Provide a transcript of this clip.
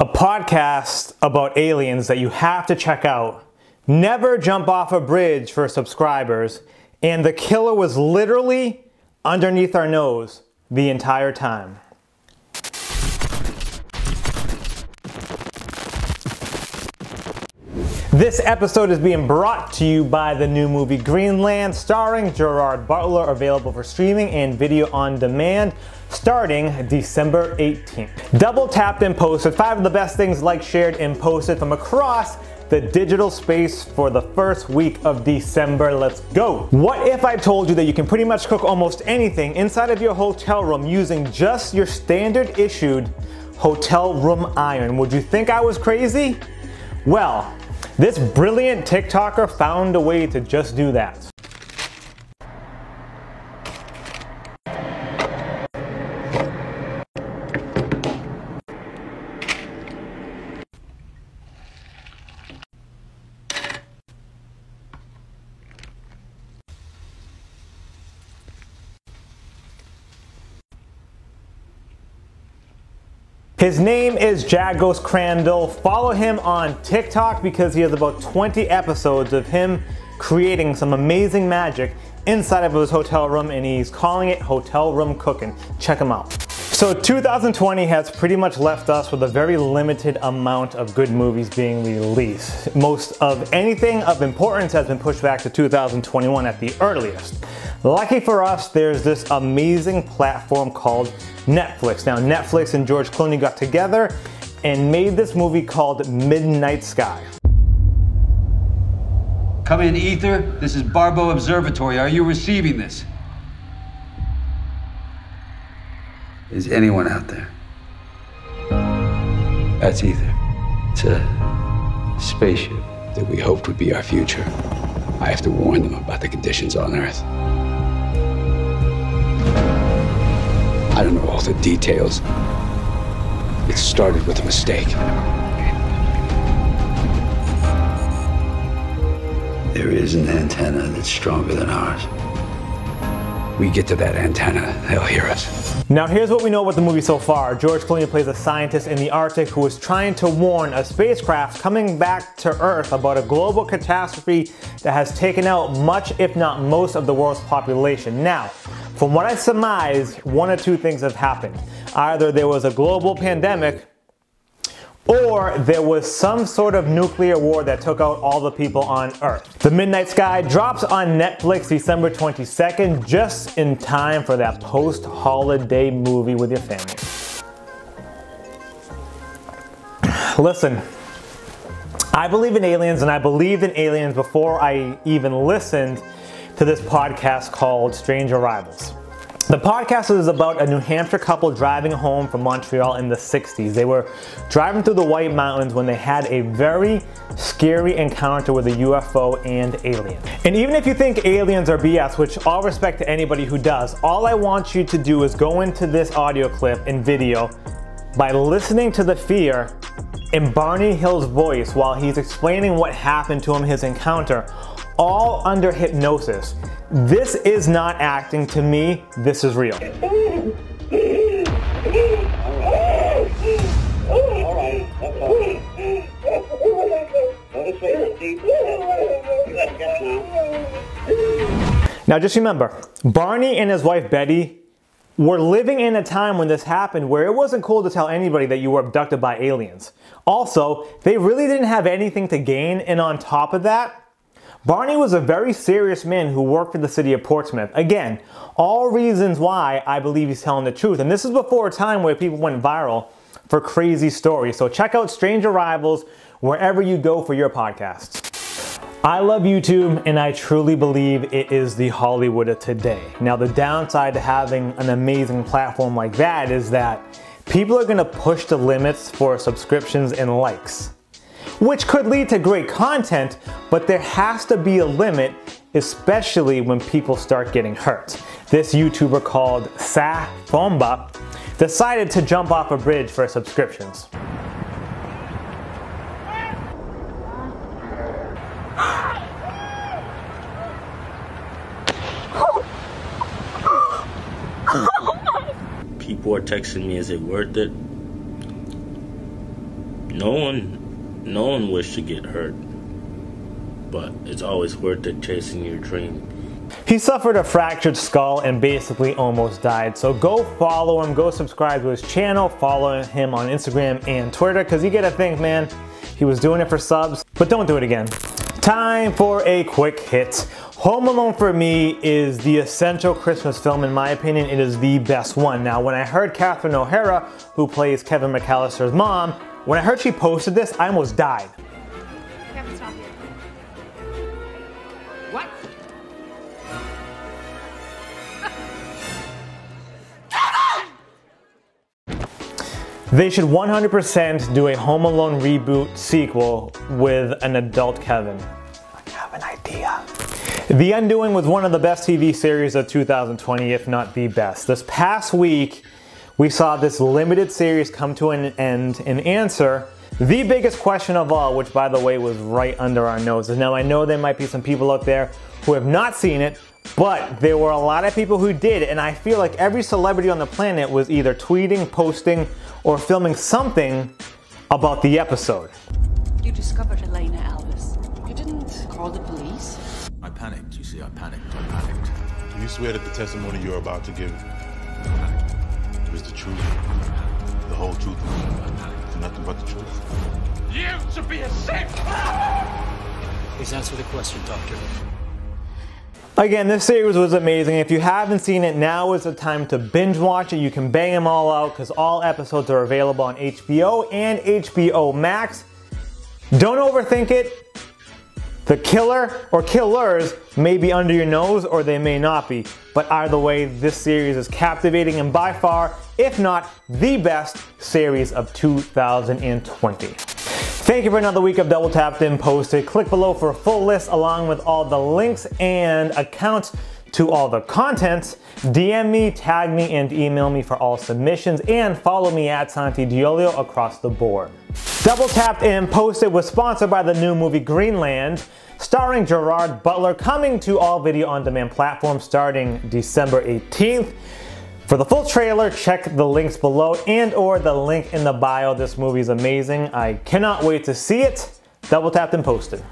A podcast about aliens that you have to check out. Never jump off a bridge for subscribers. And the killer was literally underneath our nose the entire time. This episode is being brought to you by the new movie Greenland, starring Gerard Butler, available for streaming and video on demand, starting December 18th. Double tapped and posted 5 of the best things liked, shared, and posted from across the digital space for the first week of December. Let's go. What if I told you that you can pretty much cook almost anything inside of your hotel room using just your standard issued hotel room iron? Would you think I was crazy? Well, this brilliant TikToker found a way to just do that. His name is Jagos Crandall. Follow him on TikTok because he has about 20 episodes of him creating some amazing magic inside of his hotel room, and he's calling it hotel room cooking. Check him out. So 2020 has pretty much left us with a very limited amount of good movies being released. Most of anything of importance has been pushed back to 2021 at the earliest. Lucky for us, there's this amazing platform called Netflix. Now, Netflix and George Clooney got together and made this movie called Midnight Sky. Come in, Ether. This is Barbo Observatory. Are you receiving this? Is anyone out there? That's Ether. It's a spaceship that we hoped would be our future. I have to warn them about the conditions on Earth. I don't know all the details. It started with a mistake. There is an antenna that's stronger than ours. We get to that antenna, they'll hear us. Now here's what we know about the movie so far. George Clooney plays a scientist in the Arctic who is trying to warn a spacecraft coming back to Earth about a global catastrophe that has taken out much, if not most, of the world's population. Now, from what I surmise, one or two things have happened. Either there was a global pandemic, or there was some sort of nuclear war that took out all the people on Earth. The Midnight Sky drops on Netflix December 22nd, just in time for that post-holiday movie with your family. Listen, I believe in aliens, and I believed in aliens before I even listened to this podcast called Strange Arrivals. The podcast is about a New Hampshire couple driving home from Montreal in the 60s. They were driving through the White Mountains when they had a very scary encounter with a UFO and alien. And even if you think aliens are BS, which all respect to anybody who does, all I want you to do is go into this audio clip and video by listening to the fear in Barney Hill's voice while he's explaining what happened to him, his encounter, all under hypnosis. This is not acting to me, this is real. Now just remember, Barney and his wife Betty were living in a time when this happened where it wasn't cool to tell anybody that you were abducted by aliens. Also, they really didn't have anything to gain, and on top of that, Barney was a very serious man who worked for the city of Portsmouth. Again, all reasons why I believe he's telling the truth. And this is before a time where people went viral for crazy stories. So check out Strange Arrivals wherever you go for your podcasts. I love YouTube, and I truly believe it is the Hollywood of today. Now, the downside to having an amazing platform like that is that people are going to push the limits for subscriptions and likes, which could lead to great content, but there has to be a limit, especially when people start getting hurt. This YouTuber called SaaFomba decided to jump off a bridge for subscriptions. People are texting me, is it worth it? No one wished to get hurt, but it's always worth it chasing your dream. He suffered a fractured skull and basically almost died. So go follow him, go subscribe to his channel, follow him on Instagram and Twitter, because you gotta think, man, he was doing it for subs, but don't do it again. Time for a quick hit. Home Alone for me is the essential Christmas film. In my opinion, it is the best one. Now, when I heard Catherine O'Hara, who plays Kevin McAllister's mom, when I heard she posted this, I almost died. Kevin's not here. What? They should 100% do a Home Alone reboot sequel with an adult Kevin. I have an idea. The Undoing was one of the best TV series of 2020, if not the best. This past week, we saw this limited series come to an end and answer the biggest question of all, which by the way was right under our noses. Now I know there might be some people out there who have not seen it, but there were a lot of people who did, and I feel like every celebrity on the planet was either tweeting, posting, or filming something about the episode. You discovered Elena, Elvis. You didn't call the police? I panicked, you see, I panicked. Do you swear that the testimony you're about to give is the truth, the whole truth, and nothing but the truth? You should be ashamed! Please answer the question, Doctor. Again, this series was amazing. If you haven't seen it, now is the time to binge watch it. You can bang them all out because all episodes are available on HBO and HBO Max. Don't overthink it. The killer or killers may be under your nose or they may not be. But either way, this series is captivating and by far, if not the best series of 2020. Thank you for another week of Double Tapped and Posted. Click below for a full list along with all the links and accounts to all the content. DM me, tag me, and email me for all submissions, and follow me at Santi across the board. Double Tapped and Posted was sponsored by the new movie Greenland, starring Gerard Butler, coming to all video on demand platforms starting December 18th. For the full trailer, check the links below and or the link in the bio. This movie is amazing. I cannot wait to see it. Double Tapped and Posted.